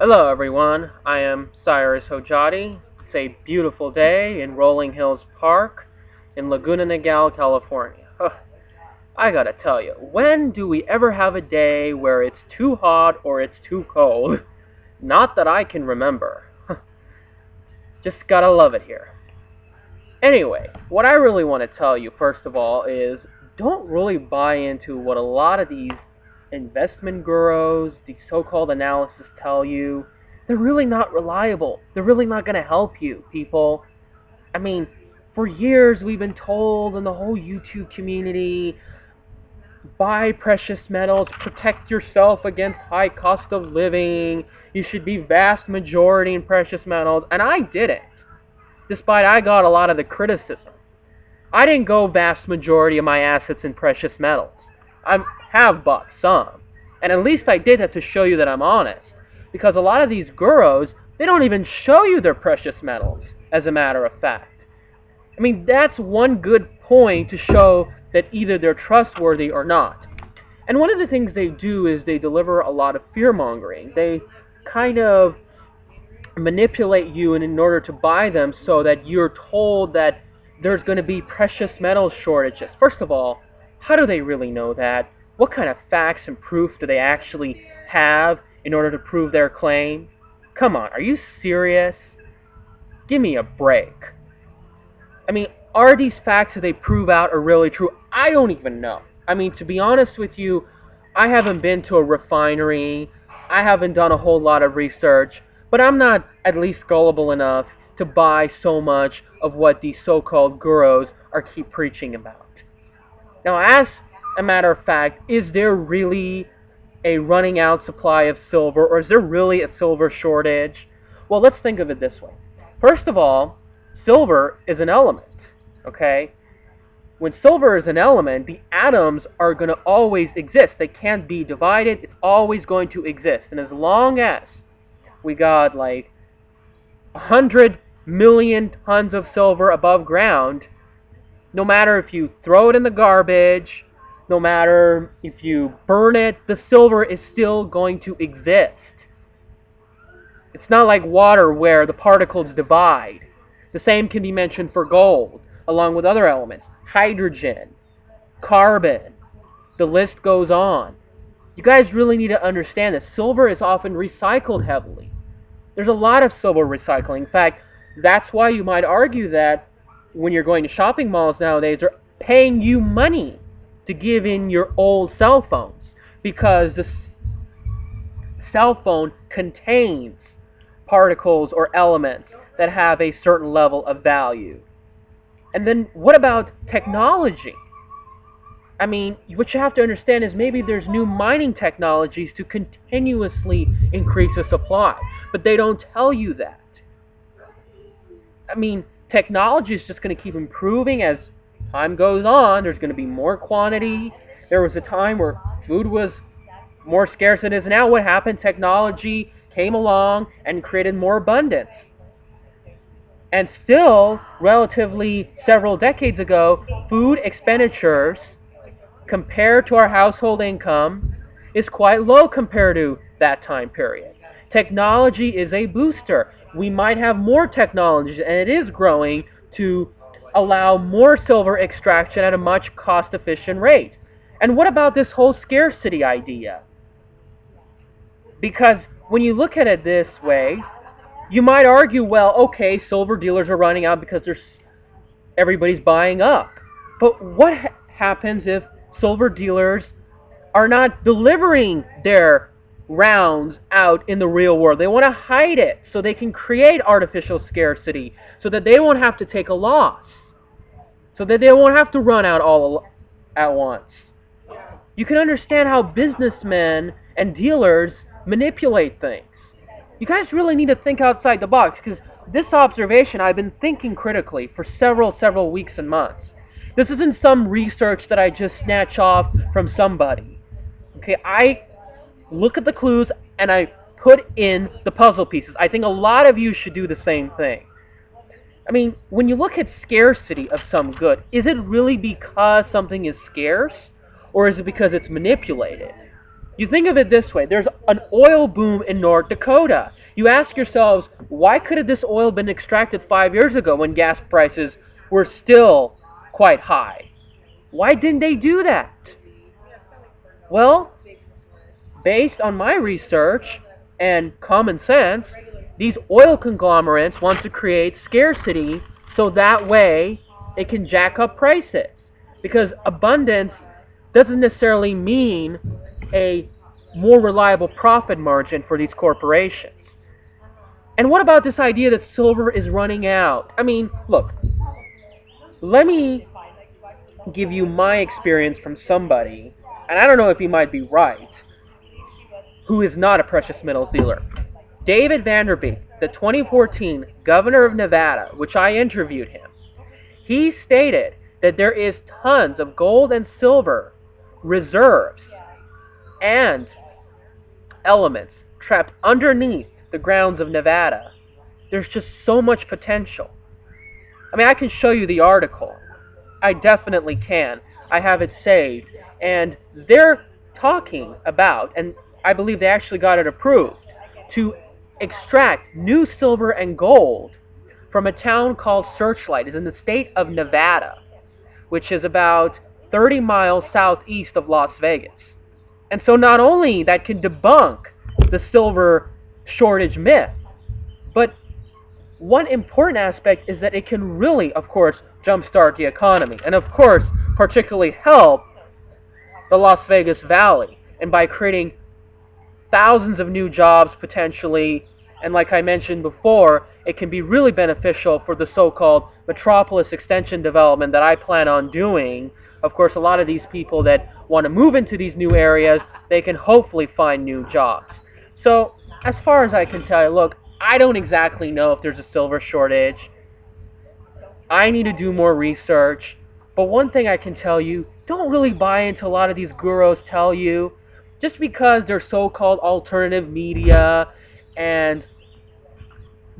Hello everyone, I am Cyrus Hojati. It's a beautiful day in Rolling Hills Park in Laguna Niguel, California. I gotta tell you, when do we ever have a day where it's too hot or it's too cold? Not that I can remember. Just gotta love it here. Anyway, what I really want to tell you first of all is don't really buy into what a lot of these investment gurus, these so-called analysts tell you. They're really not reliable. They're really not going to help you, people. I mean, for years we've been told in the whole YouTube community, buy precious metals, protect yourself against high cost of living, you should be vast majority in precious metals, and I did it, despite I got a lot of the criticism. I didn't go vast majority of my assets in precious metals. I have bought some. And at least I did that to show you that I'm honest. Because a lot of these gurus, they don't even show you their precious metals, as a matter of fact. I mean, that's one good point to show that either they're trustworthy or not. And one of the things they do is they deliver a lot of fear-mongering. They kind of manipulate you in order to buy them so that you're told that there's going to be precious metal shortages. First of all, how do they really know that? What kind of facts and proof do they actually have in order to prove their claim? Come on, are you serious? Give me a break. I mean, are these facts that they prove out are really true? I don't even know. I mean, to be honest with you, I haven't been to a refinery. I haven't done a whole lot of research, but I'm not at least gullible enough to buy so much of what these so-called gurus are keep preaching about. Now, as a matter of fact, is there really a running out supply of silver, or is there really a silver shortage? Well, let's think of it this way. First of all, silver is an element, okay? When silver is an element, the atoms are going to always exist. They can't be divided. It's always going to exist. And as long as we got like 100 million tons of silver above ground, no matter if you throw it in the garbage, no matter if you burn it, the silver is still going to exist. It's not like water where the particles divide. The same can be mentioned for gold, along with other elements. Hydrogen, carbon, the list goes on. You guys really need to understand that silver is often recycled heavily. There's a lot of silver recycling. In fact, that's why you might argue that when you're going to shopping malls nowadays, they're paying you money to give in your old cell phones, because the cell phone contains particles or elements that have a certain level of value. And then what about technology? I mean, what you have to understand is maybe there's new mining technologies to continuously increase the supply, but they don't tell you that. I mean, technology is just going to keep improving as time goes on. There's going to be more quantity. There was a time where food was more scarce than it is now. What happened? Technology came along and created more abundance. And still, relatively several decades ago, food expenditures compared to our household income is quite low compared to that time period. Technology is a booster. We might have more technology, and it is growing to allow more silver extraction at a much cost-efficient rate. And what about this whole scarcity idea? Because when you look at it this way, you might argue, well, okay, silver dealers are running out because everybody's buying up. But what happens if silver dealers are not delivering their rounds out in the real world? They want to hide it so they can create artificial scarcity so that they won't have to take a loss, so that they won't have to run out all at once. You can understand how businessmen and dealers manipulate things. You guys really need to think outside the box, because this observation I've been thinking critically for several weeks and months. This isn't some research that I just snatch off from somebody. Okay, I look at the clues and I put in the puzzle pieces. I think a lot of you should do the same thing. I mean, when you look at scarcity of some good, is it really because something is scarce, or is it because it's manipulated? You think of it this way. There's an oil boom in North Dakota. You ask yourselves, why could have this oil been extracted 5 years ago when gas prices were still quite high? Why didn't they do that? Well, based on my research and common sense, these oil conglomerates want to create scarcity so that way it can jack up prices. Because abundance doesn't necessarily mean a more reliable profit margin for these corporations. And what about this idea that silver is running out? I mean, look, let me give you my experience from somebody, and I don't know if he might be right, who is not a precious metals dealer. David Vanderbeek, the 2014 governor of Nevada, which I interviewed him, he stated that there is tons of gold and silver reserves and elements trapped underneath the grounds of Nevada. There's just so much potential. I mean, I can show you the article. I definitely can. I have it saved. And they're talking about, and I believe they actually got it approved, to extract new silver and gold from a town called Searchlight. It's in the state of Nevada, which is about 30 miles southeast of Las Vegas. And so not only that can debunk the silver shortage myth, but one important aspect is that it can really, of course, jumpstart the economy. And of course, particularly help the Las Vegas Valley. And by creating thousands of new jobs potentially, and like I mentioned before, it can be really beneficial for the so-called metropolis extension development that I plan on doing. Of course, a lot of these people that want to move into these new areas, they can hopefully find new jobs. So, as far as I can tell you, look, I don't exactly know if there's a silver shortage. I need to do more research. But one thing I can tell you, don't really buy into a lot of these gurus tell you. Just because they're so-called alternative media and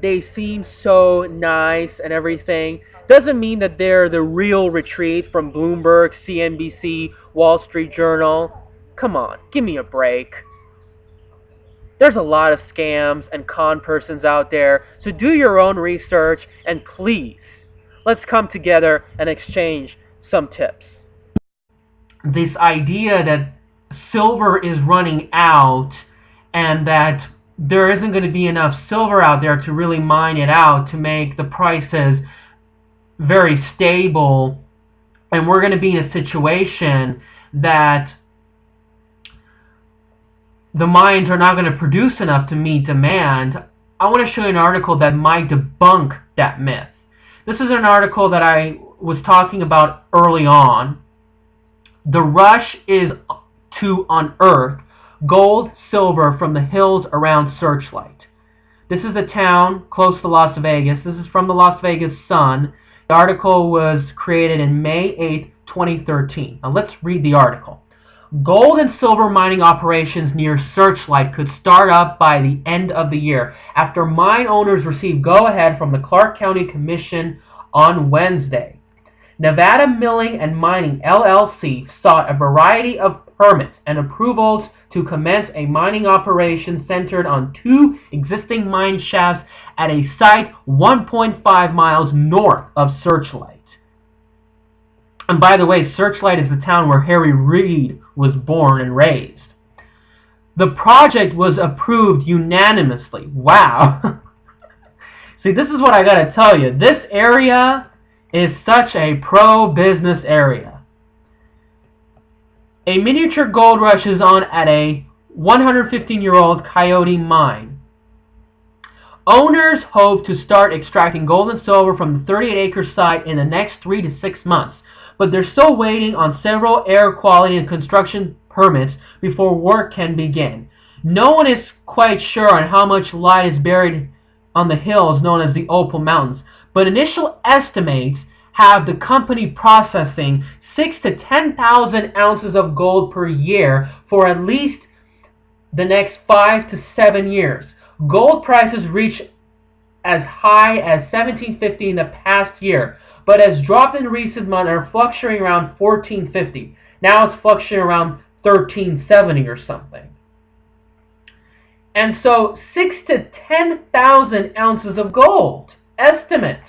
they seem so nice and everything, doesn't mean that they're the real retreat from Bloomberg, CNBC, Wall Street Journal. Come on, give me a break. There's a lot of scams and con persons out there, so do your own research and please, let's come together and exchange some tips. This idea that silver is running out and that there isn't going to be enough silver out there to really mine it out to make the prices very stable, and we're going to be in a situation that the mines are not going to produce enough to meet demand. I want to show you an article that might debunk that myth. This is an article that I was talking about early on. The rush is to unearth gold, silver from the hills around Searchlight. This is a town close to Las Vegas. This is from the Las Vegas Sun. The article was created in May 8, 2013. Now let's read the article. Gold and silver mining operations near Searchlight could start up by the end of the year after mine owners received go-ahead from the Clark County Commission on Wednesday. Nevada Milling and Mining LLC sought a variety of permits and approvals to commence a mining operation centered on 2 existing mine shafts at a site 1.5 miles north of Searchlight. And by the way, Searchlight is the town where Harry Reid was born and raised. The project was approved unanimously. Wow. See, this is what I gotta tell you. This area is such a pro-business area. A miniature gold rush is on at a 115-year-old Coyote mine. Owners hope to start extracting gold and silver from the 38-acre site in the next 3 to 6 months, but they're still waiting on several air quality and construction permits before work can begin. No one is quite sure on how much light is buried on the hills known as the Opal Mountains, but initial estimates have the company processing 6,000 to 10,000 ounces of gold per year for at least the next 5 to 7 years. Gold prices reached as high as $1,750 in the past year, but has dropped in recent months and are fluctuating around $1,450. Now it's fluctuating around $1,370 or something. And so 6,000 to 10,000 ounces of gold, estimates.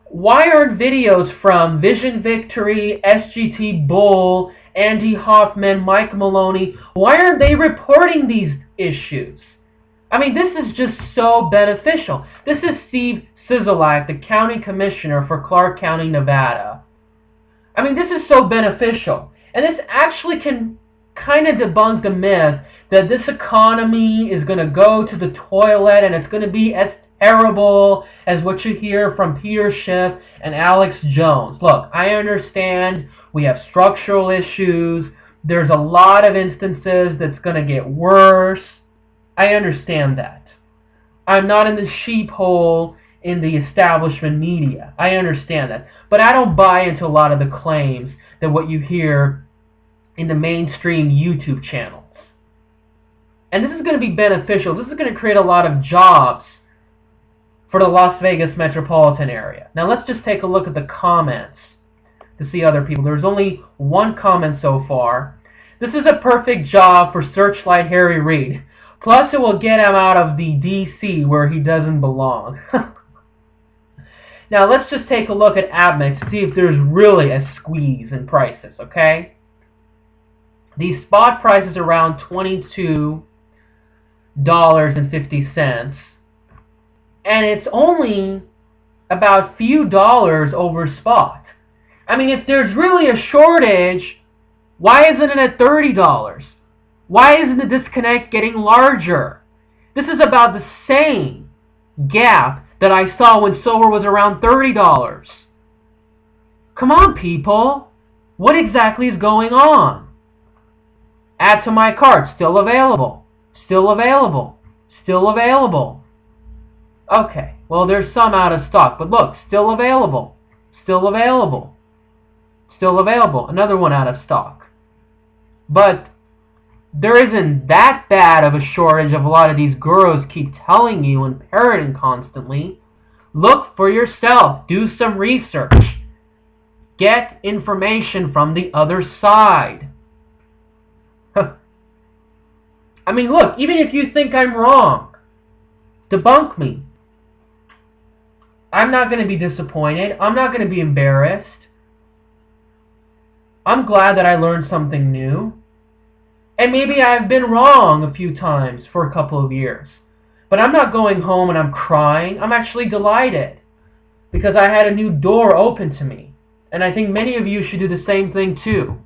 Why aren't videos from Vision Victory, SGT Bull, Andy Hoffman, Mike Maloney, why aren't they reporting these issues? I mean, this is just so beneficial. This is Steve Sisolak, the county commissioner for Clark County, Nevada. I mean, this is so beneficial. And this actually can kind of debunk the myth that this economy is going to go to the toilet and it's going to be as terrible as what you hear from Peter Schiff and Alex Jones. Look, I understand we have structural issues. There's a lot of instances that's going to get worse. I understand that. I'm not in the sheep hole in the establishment media. I understand that. But I don't buy into a lot of the claims that what you hear in the mainstream YouTube channels. And this is going to be beneficial. This is going to create a lot of jobs for the Las Vegas metropolitan area. Now let's just take a look at the comments to see other people. There's only one comment so far. This is a perfect job for Searchlight Harry Reid. Plus it will get him out of the DC where he doesn't belong. Now let's just take a look at APMEX to see if there's really a squeeze in prices, okay? The spot price is around $22.50. And it's only about few dollars over spot. I mean, if there's really a shortage, why isn't it at $30? Why isn't the disconnect getting larger? This is about the same gap that I saw when silver was around $30. Come on, people. What exactly is going on? Add to my cart. Still available. Still available. Still available. Okay, well there's some out of stock, but look, still available. Still available. Still available. Another one out of stock. But there isn't that bad of a shortage of a lot of these gurus keep telling you and parroting constantly. Look for yourself. Do some research. Get information from the other side. I mean, look, even if you think I'm wrong, debunk me. I'm not going to be disappointed. I'm not going to be embarrassed. I'm glad that I learned something new. And maybe I've been wrong a few times for a couple of years. But I'm not going home and I'm crying. I'm actually delighted because I had a new door open to me. And I think many of you should do the same thing too.